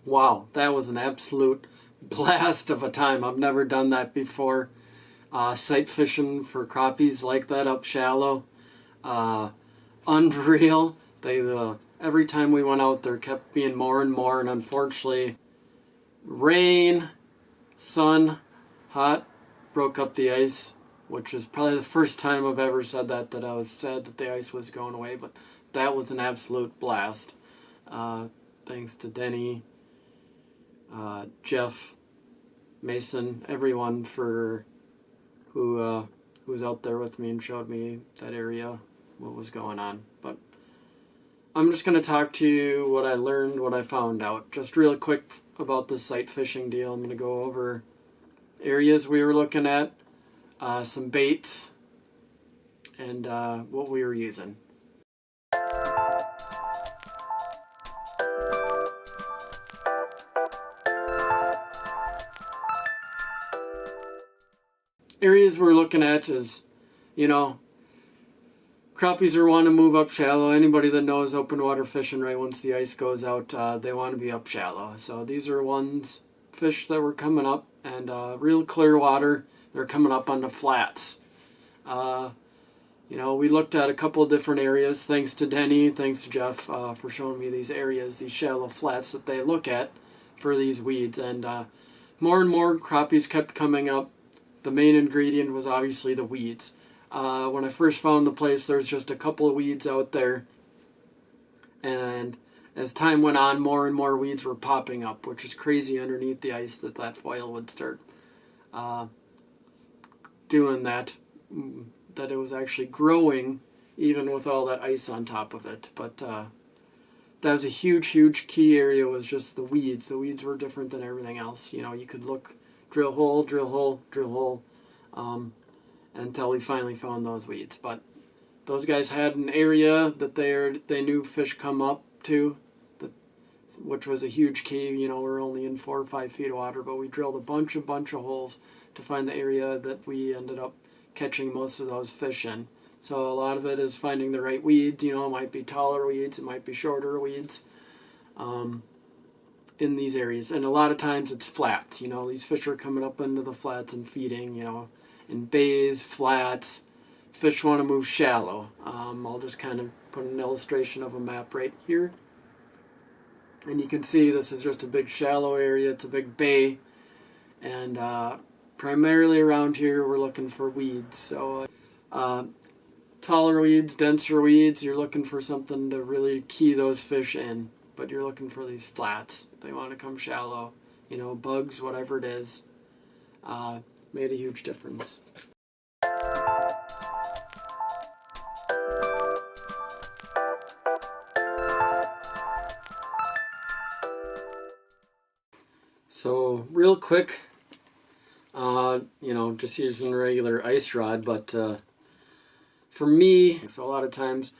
Wow, that was an absolute blast of a time. I've never done that before. Sight fishing for crappies like that up shallow. Unreal. Every time we went out there kept being more and more, and unfortunately rain, sun, hot, broke up the ice, which is probably the first time I've ever said that I was sad that the ice was going away, but that was an absolute blast. Thanks to Denny, Jeff, Mason, everyone who was out there with me and showed me that area, what was going on. But I'm just going to talk to you what I learned, what I found out. Just real quick about this sight fishing deal. I'm going to go over areas we were looking at, some baits, and what we were using. Areas we're looking at is, crappies are wanting to move up shallow. Anybody that knows open water fishing, right, once the ice goes out, they want to be up shallow. So these are fish that were coming up, and real clear water. They're coming up on the flats. We looked at a couple of different areas. Thanks to Denny, thanks to Jeff for showing me these areas, these shallow flats that they look at for these weeds. And more and more crappies kept coming up. The main ingredient was obviously the weeds. When I first found the place, there's just a couple of weeds out there. And as time went on, more and more weeds were popping up, which is crazy underneath the ice that foil would start doing that it was actually growing even with all that ice on top of it. But that was a huge key area, was just the weeds. The weeds were different than everything else. You could look, drill hole, until we finally found those weeds. But those guys had an area that they knew fish come up to, which was a huge key. We're only in 4 or 5 feet of water, but we drilled a bunch of holes to find the area that we ended up catching most of those fish in. So a lot of it is finding the right weeds. It might be taller weeds, it might be shorter weeds in these areas. And a lot of times it's flats. These fish are coming up into the flats and feeding, in bays, flats. Fish want to move shallow. I'll just kind of put an illustration of a map right here. And you can see this is just a big shallow area. It's a big bay. And primarily around here we're looking for weeds. So taller weeds, denser weeds, you're looking for something to really key those fish in. But you're looking for these flats. They want to come shallow. Bugs, whatever it is. Made a huge difference. So real quick, just using a regular ice rod, but for me, so a lot of times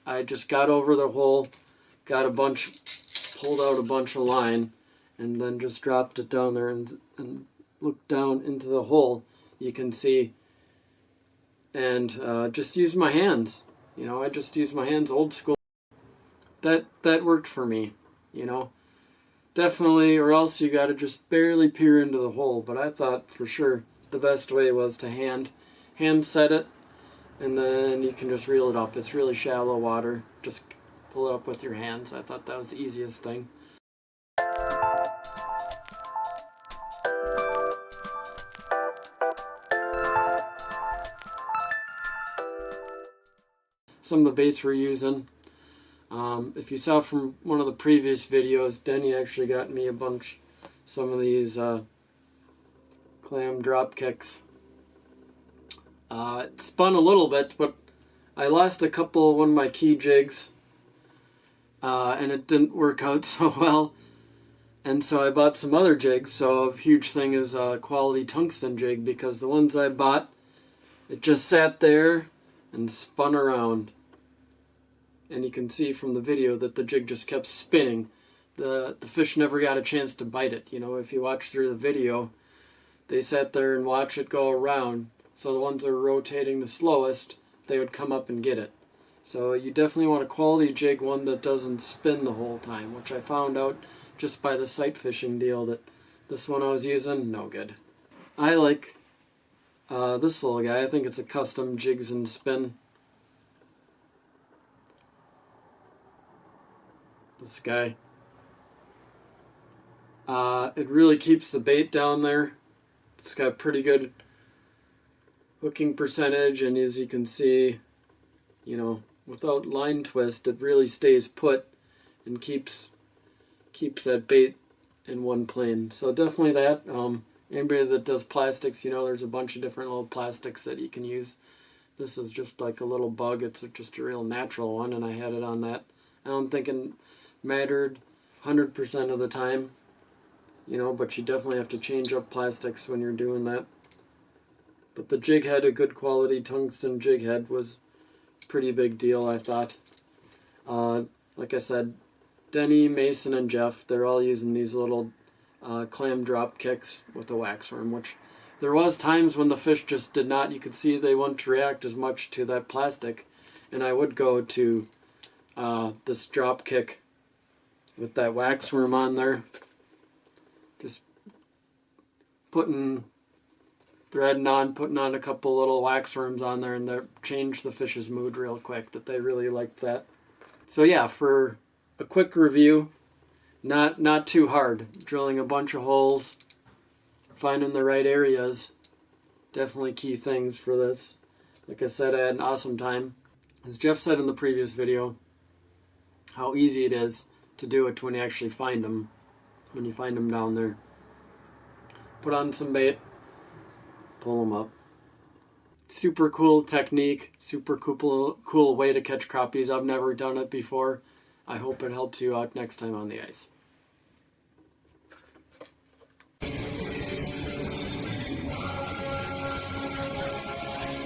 I just got over the hole, pulled out a bunch of line, and then just dropped it down there and looked down into the hole. You can see, and just use my hands. I just use my hands, old school. That worked for me. Definitely, or else you got to just barely peer into the hole. But I thought for sure the best way was to hand set it, and then you can just reel it up. It's really shallow water. Just pull it up with your hands. I thought that was the easiest thing. Some of the baits we're using. If you saw from one of the previous videos, Denny actually got me some of these clam drop kicks. It spun a little bit, but I lost one of my key jigs, and it didn't work out so well. And so I bought some other jigs. So a huge thing is a quality tungsten jig, because the ones I bought, it just sat there and spun around. And you can see from the video that the jig just kept spinning. The fish never got a chance to bite it. If you watch through the video, they sat there and watched it go around. So the ones that are rotating the slowest, they would come up and get it. So you definitely want a quality jig, one that doesn't spin the whole time, which I found out just by the sight fishing deal that this one I was using, no good. I like this little guy. I think it's a custom Jigs and Spin. This guy. It really keeps the bait down there. It's got pretty good hooking percentage, and as you can see, you know, without line twist, it really stays put and keeps that bait in one plane. So definitely that. Anybody that does plastics, you know, there's a bunch of different little plastics that you can use. This is just like a little bug. It's just a real natural one, and I had it on that. I don't think it mattered 100% of the time, you know, but you definitely have to change up plastics when you're doing that. But the jig head, a good quality tungsten jig head, was a pretty big deal, I thought. Like I said, Denny, Mason, and Jeff, they're all using these little clam drop kicks with a wax worm, which there was times when the fish just did not, you could see they wouldn't react as much to that plastic, and I would go to this drop kick with that wax worm on there, just threading on, putting on a couple little wax worms on there, and that changed the fish's mood real quick, that they really liked that. So yeah, for a quick review, not too hard. Drilling a bunch of holes, finding the right areas, definitely key things for this. Like I said, I had an awesome time. As Jeff said in the previous video, how easy it is to do it when you actually find them, when you find them down there. Put on some bait, pull them up. Super cool technique, super cool way to catch crappies. I've never done it before. I hope it helps you out next time on the ice.